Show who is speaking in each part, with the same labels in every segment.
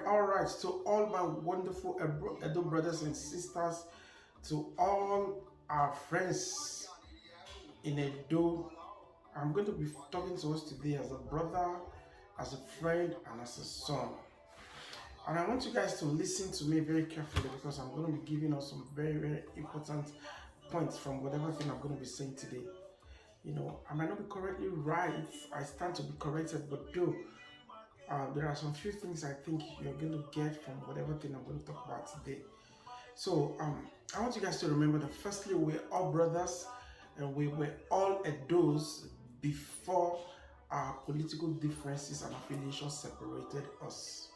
Speaker 1: All right. To all my wonderful Edo brothers and sisters, to all our friends in Edo, I'm going to be talking to us today as a brother, as a friend, and as a son. And I want you guys to listen to me very carefully because I'm going to be giving us some very, very important points from whatever thing I'm going to be saying today. I might not be correctly right. I stand to be corrected, but there are some few things I think you're going to get from whatever thing I'm going to talk about today. So I want you guys to remember that firstly, we're all brothers and we were all Edos before our political differences and affiliations separated us.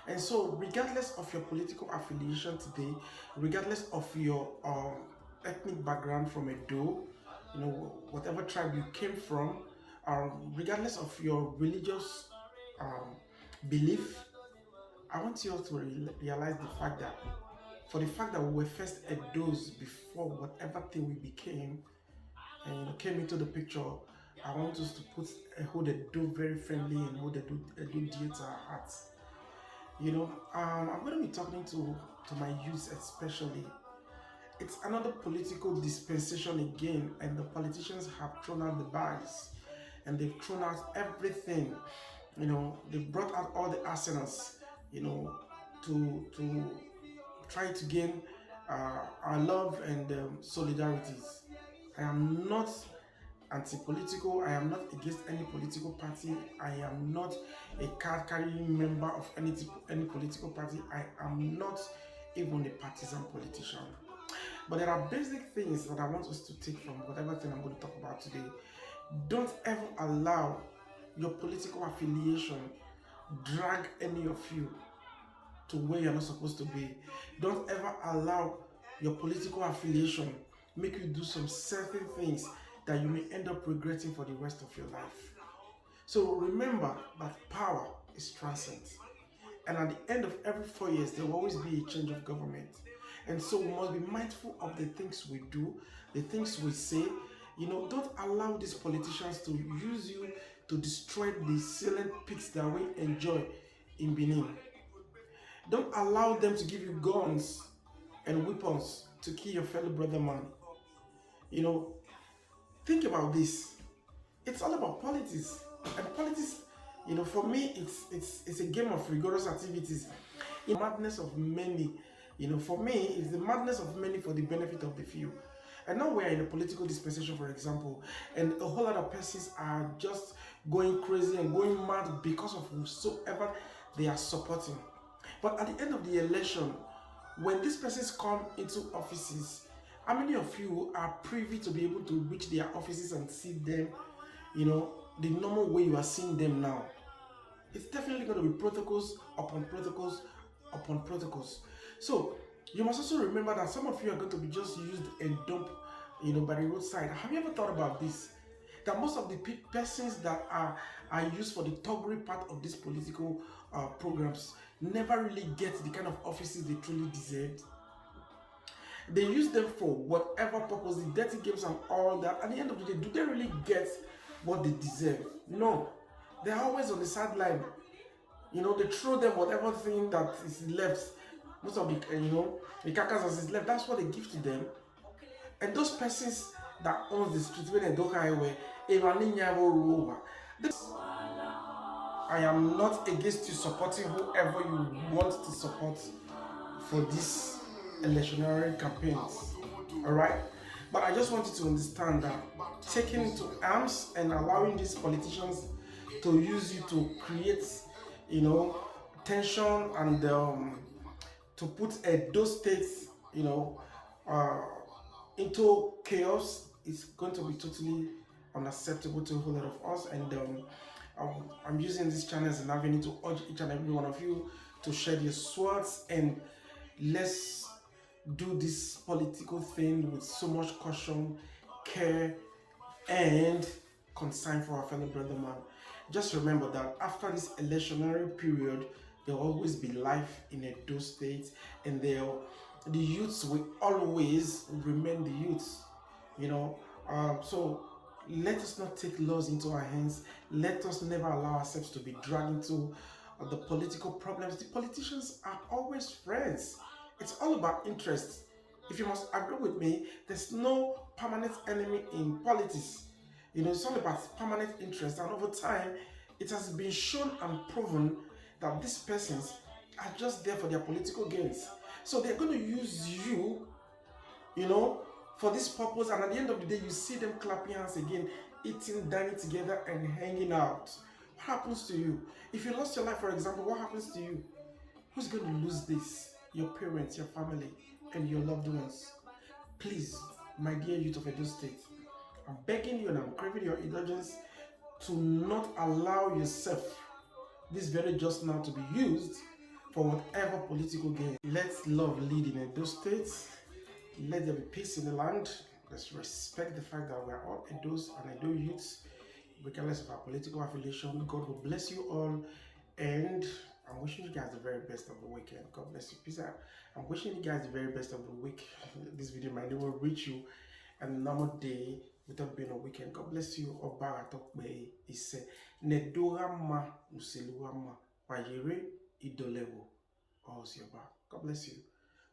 Speaker 1: And so, regardless of your political affiliation today, regardless of your ethnic background from Edo, whatever tribe you came from, regardless of your religious um, belief, I want you all to realize the fact that we were first Edos before whatever thing we became, and came into the picture, I want us to hold Edo very friendly and hold Edo dear to our hearts. I'm going to be talking to my youth especially. It's another political dispensation again, and the politicians have thrown out the bags and they've thrown out everything. They've brought out all the arsenals, to try to gain our love and solidarities. I am not anti-political. I am not against any political party. I am not a card-carrying member of any political party. I am not even a partisan politician. But there are basic things that I want us to take from whatever thing I'm going to talk about today. Don't ever allow your political affiliation drag any of you to where you're not supposed to be. Don't ever allow your political affiliation make you do some certain things that you may end up regretting for the rest of your life. So remember that power is transient. And at the end of every 4 years, there will always be a change of government. And so we must be mindful of the things we do, the things we say. Don't allow these politicians to use you to destroy the silent peaks that we enjoy in Benin. Don't allow them to give you guns and weapons to kill your fellow brother man. Think about this. It's all about politics. And politics, for me, it's a game of rigorous activities. In madness of many, for me, it's the madness of many for the benefit of the few. And now we're in a political dispensation, for example, and a whole lot of persons are just going crazy and going mad because of whosoever they are supporting. But at the end of the election, when these persons come into offices, how many of you are privy to be able to reach their offices and see them, the normal way you are seeing them now? It's definitely going to be protocols upon protocols upon protocols. So you must also remember that some of you are going to be just used and dumped, by the roadside. Have you ever thought about this? That most of the persons that are used for the toggery part of these political programs never really get the kind of offices they truly deserved. They use them for whatever purpose, the dirty games and all that. At the end of the day, do they really get what they deserve? No. They're always on the sideline. They throw them whatever thing that is left. Most of the carcass is left. That's what they give to them. And those persons that owns the street when they don't highway, I am not against you supporting whoever you want to support for these electionary campaigns. Alright? But I just want you to understand that taking to arms and allowing these politicians to use you to create, tension and to put those states, into chaos is going to be totally unacceptable to a whole lot of us. And I'm using this channel as an avenue to urge each and every one of you to shed your swords and let's do this political thing with so much caution, care, and concern for our fellow brother man. Just remember that after this electionary period, there will always be life in Edo State, and the youths will always remain the youths. You know, so let us not take laws into our hands. Let us never allow ourselves to be dragged into the political problems. The politicians are always friends. It's all about interest. If you must agree with me, there's no permanent enemy in politics. You know, it's all about permanent interest, and over time, it has been shown and proven that these persons are just there for their political gains. So they're going to use you, you know, for this purpose, and at the end of the day, you see them clapping hands again, eating, dining together, and hanging out. What happens to you? If you lost your life, for example, what happens to you? Who's going to lose this? Your parents, your family, and your loved ones. Please, my dear youth of Edo State, I'm begging you and I'm craving your indulgence to not allow yourself this very just now to be used for whatever political gain. Let love lead in Edo State. Let there be peace in the land. Let's respect the fact that we are all Edos and Edo youths, regardless of our political affiliation. God will bless you all, and I'm wishing you guys the very best of the weekend. God bless you. Peace out. I'm wishing you guys the very best of the week. This video might never reach you on a normal day without being a weekend. God bless you. Oba atokbe ise nedorama useluama wajere idolewo osioba. God bless you.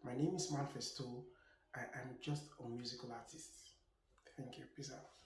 Speaker 1: My name is Manfesto. I am just a musical artist. Thank you. Peace out.